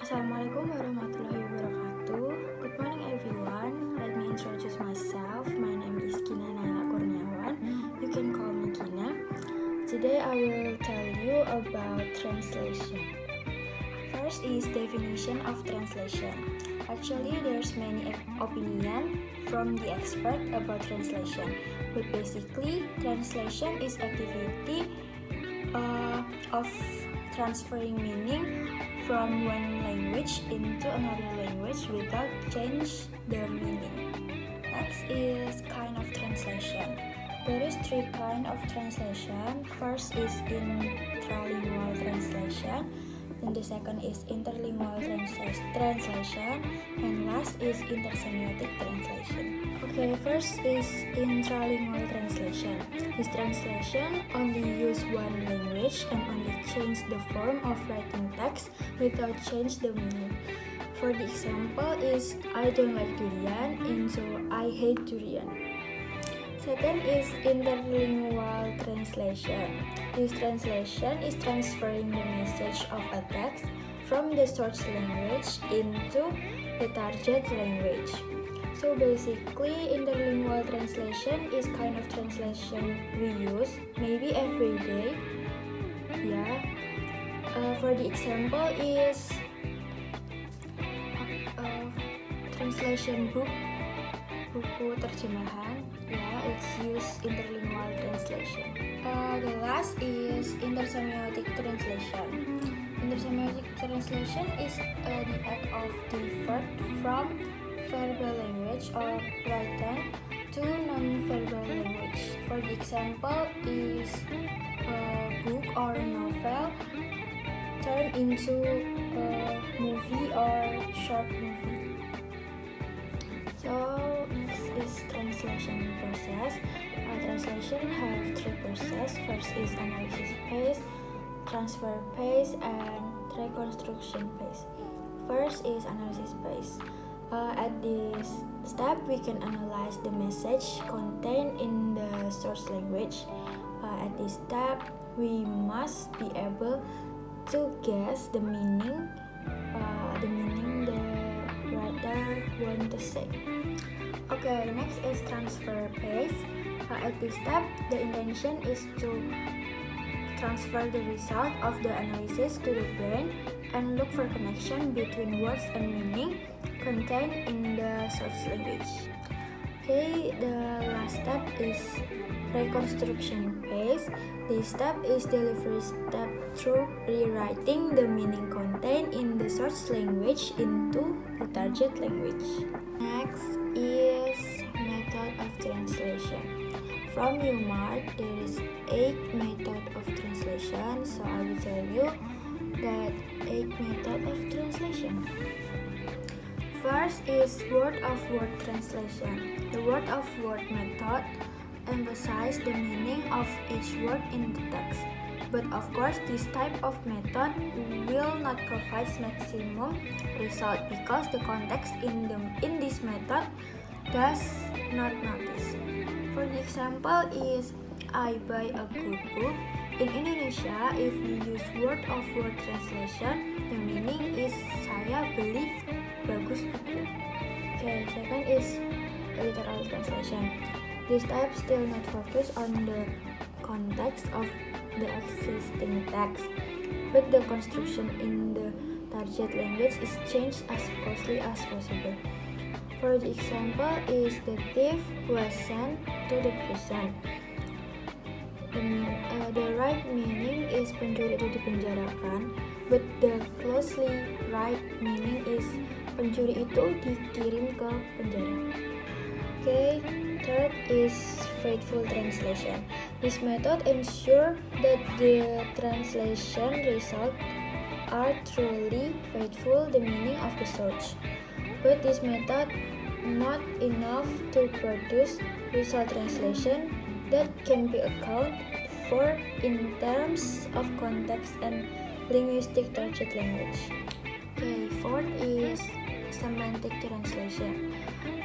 Assalamualaikum warahmatullahi wabarakatuh. Good morning everyone. Let me introduce myself. My name is Kina Naila Kurniawan. You can call me Kina. Today I will tell you about translation. First is definition of translation. Actually, there's many opinion from the expert about translation. But basically, translation is activity of transferring meaning from one language into another language without change the meaning. Next is kind of translation. There is three kind of translation. First is intralingual translation, and the second is interlingual translation, and last is intersemiotic translation. Okay, first is intralingual translation. This translation only use one language and only change the form of writing text without change the meaning. For the example is I don't like durian, and so I hate durian. Second is interlingual translation. This translation is transferring the message of a text from the source language into the target language. So basically, interlingual translation is kind of translation we use maybe every day. For the example is translation book, buku terjemahan. It's used interlingual translation. The last is intersemiotic translation. Intersemiotic translation is the act of divert from verbal language or written to non-verbal language. For the example is a book or a novel turn into a movie or short movie. So next is translation process. Translation have three process. First is analysis phase, transfer phase, and reconstruction phase. First is analysis phase. At this step, we can analyze the message contained in the source language. At this step, we must be able to guess the meaning the writer want to say. Okay, next is transfer phase. At this step, the intention is to transfer the result of the analysis to the brain and look for connection between words and meaning contained in the source language. Okay, the last step is reconstruction phase. This step is delivery step through rewriting the meaning contained in the source language into the target language. Next is method of translation. From UMART, there is 8 method of translation, so I will tell you that 8 method of translation. First is word-of-word translation. The word-of-word method emphasizes the meaning of each word in the text. But of course, this type of method will not provide maximum result because the context in this method does not notice. For the example is I buy a good book. In Indonesia, if you use word-of-word translation, the meaning is saya beli bagus buku. Okay, second is literal translation. This type still not focus on the context of the existing text, but the construction in the target language is changed as closely as possible. For the example is the thief was sent to the prison. The right meaning is pencuri itu dipenjarakan, but the closely right meaning is pencuri itu dikirim ke penjara. Okay, third is faithful translation. This method ensures that the translation results are truly faithful the meaning of the source. But this method not enough to produce result translation that can be accounted for in terms of context and linguistic target language. Okay, fourth is semantic translation.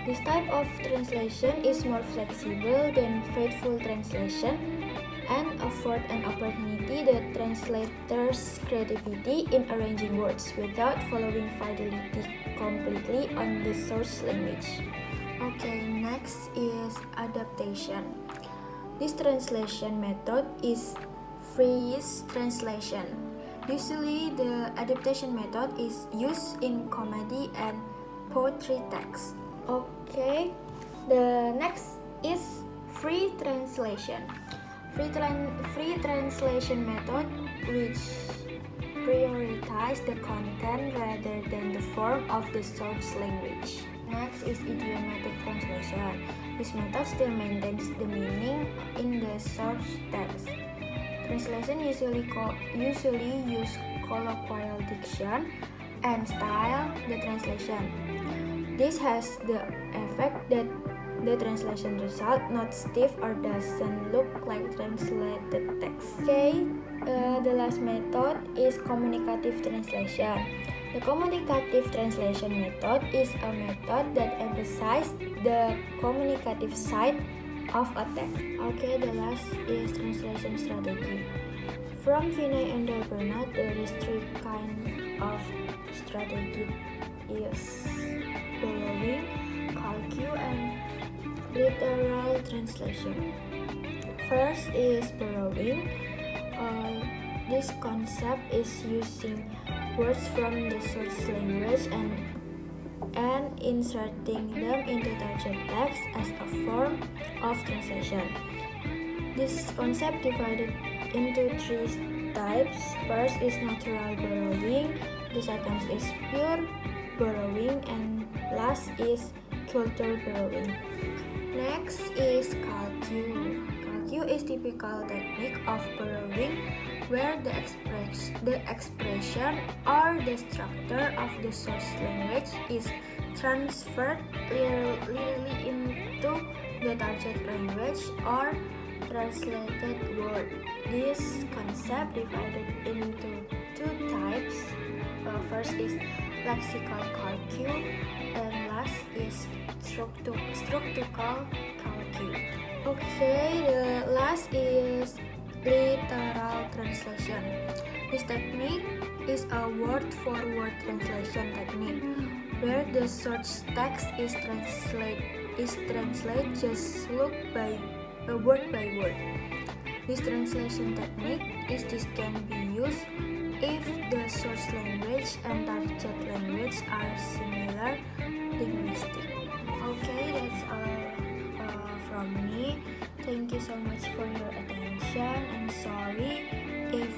This type of translation is more flexible than faithful translation and afford an opportunity that translators' creativity in arranging words without following fidelity completely on the source language. Okay, next is adaptation. This translation method is freeze translation. Usually, the adaptation method is used in comedy and poetry texts. Okay, the next is free translation. Free translation method which prioritize the content rather than the form of the source language. Next is idiomatic translation. This method still maintains the meaning in the source text. Translation usually use colloquial diction and style the translation. This has the effect that the translation result not stiff or doesn't look like translated text. Okay, the last method is communicative translation. The communicative translation method is a method that emphasizes the communicative side of a text. Okay, the last is translation strategy. From Vinay and Bernard, there is three kinds of strategy: is borrowing, calque, and literal translation. First is borrowing. This concept is using words from the source language and inserting them into target text as a form of translation. This concept divided into three types. First is natural borrowing, the second is pure borrowing, and last is cultural borrowing. Next is calque. Calque is typical technique of borrowing where the expression or the structure of the source language is transferred literally into the target language or translated word. This concept divided into two types. First is lexical calque and last is structural calque. Okay, the last is literal translation. This technique is a word-for-word translation technique where the source text is translated just word by word. This translation technique can be used if the source language and target language are similar linguistic. Okay, that's all from me. Thank you so much for your attention, and sorry if